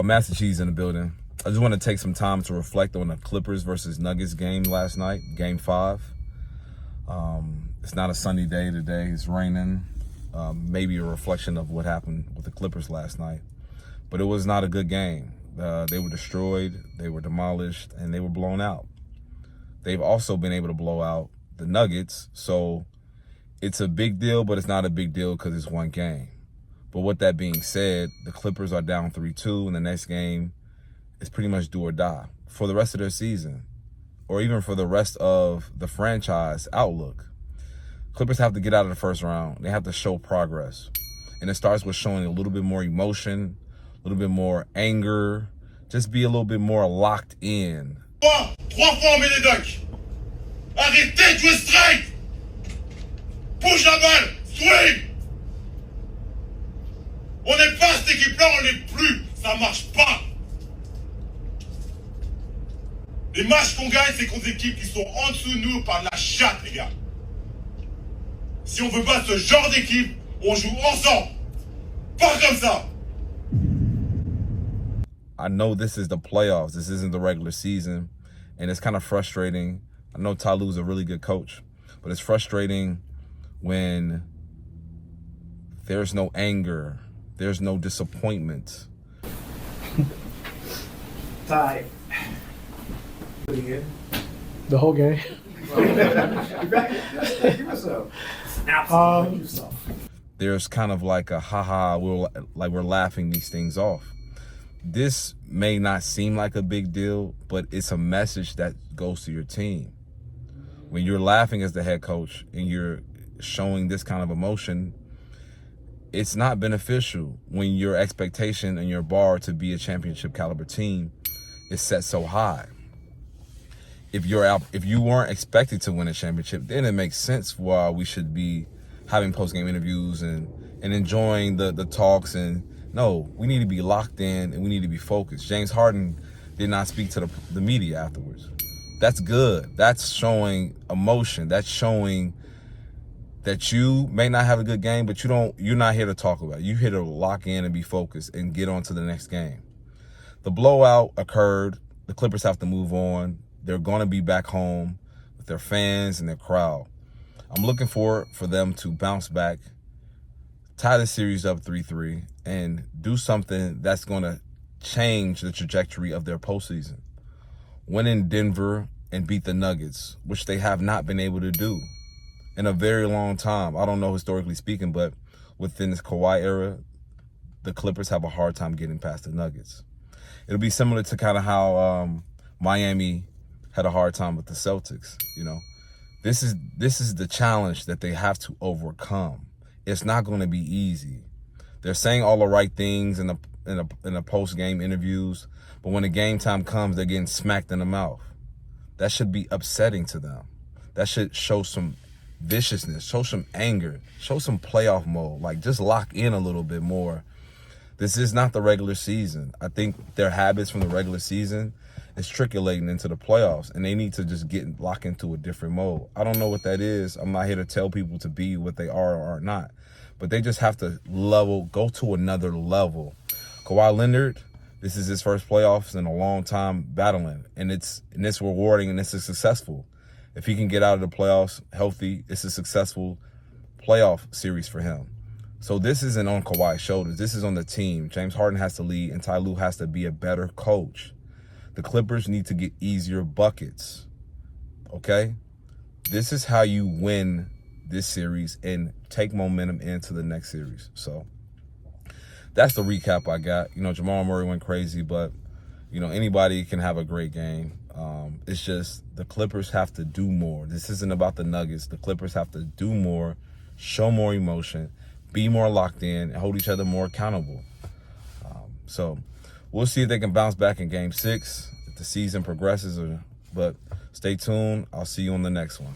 Master Cheeze in the building. I just want to take some time to reflect on the Clippers versus Nuggets game last night, Game 5. It's not a sunny day today. It's raining. Maybe a reflection of what happened with the Clippers last night. But it was not a good game. They were destroyed, they were demolished, and they were blown out. They've also been able to blow out the Nuggets, so it's a big deal, but it's not a big deal because it's one game. But with that being said, the Clippers are down 3-2, and the next game is pretty much do or die for the rest of their season, or even for the rest of the franchise outlook. Clippers have to get out of the first round. They have to show progress. And it starts with showing a little bit more emotion, a little bit more anger, just be a little bit more locked in. Trois fois, mes docs. Arrêtez de jouer strike. Bouge la balle. Swing. On n'est pas cette équipe-là, on l'est plus. Ça marche pas. Les matchs qu'on gagne, c'est contre des équipes qui sont en dessous de nous par la chatte, les gars. Si on veut pas ce genre d'équipe, on joue ensemble. Pas comme ça. I know this is the playoffs. This isn't the regular season. And it's kind of frustrating. I know Ty Lue's a really good coach, but it's frustrating when there's no anger, there's no disappointment. Ty, pretty good. The whole game. Give us a snapshot of yourself. There's kind of like a haha, we're laughing these things off. This may not seem like a big deal, but it's a message that goes to your team. When you're laughing as the head coach and you're showing this kind of emotion, it's not beneficial when your expectation and your bar to be a championship caliber team is set so high. If you weren't expected to win a championship, then it makes sense why we should be having post-game interviews and enjoying the talks. And no, we need to be locked in and we need to be focused. James Harden did not speak to the media afterwards. That's good. That's showing emotion. That's showing that you may not have a good game, but you're not here to talk about it. You're here to lock in and be focused and get on to the next game. The blowout occurred. The Clippers have to move on. They're going to be back home with their fans and their crowd. I'm looking for them to bounce back, tie the series up 3-3, and do something that's going to change the trajectory of their postseason. Win in Denver and beat the Nuggets, which they have not been able to do in a very long time. I don't know historically speaking, but within this Kawhi era, the Clippers have a hard time getting past the Nuggets. It'll be similar to kind of how Miami had a hard time with the Celtics. You know, this is the challenge that they have to overcome. It's not going to be easy. They're saying all the right things in the post-game interviews, but when the game time comes, they're getting smacked in the mouth. That should be upsetting to them. That should show some viciousness, show some anger, show some playoff mode. Like, just lock in a little bit more. This is not the regular season. I think their habits from the regular season is trickulating into the playoffs, and they need to just lock into a different mode. I don't know what that is. I'm not here to tell people to be what they are or are not, but they just have to go to another level. Kawhi Leonard, this is his first playoffs in a long time battling, and it's rewarding and it's successful. If he can get out of the playoffs healthy, it's a successful playoff series for him. So this isn't on Kawhi's shoulders. This is on the team. James Harden has to lead, and Ty Lue has to be a better coach. The Clippers need to get easier buckets, okay? This is how you win this series and take momentum into the next series. So that's the recap I got. You know, Jamal Murray went crazy, but, you know, anybody can have a great game. It's just the Clippers have to do more. This isn't about the Nuggets. The Clippers have to do more, show more emotion, be more locked in, and hold each other more accountable. So we'll see if they can bounce back in Game 6 if the season progresses. But stay tuned. I'll see you on the next one.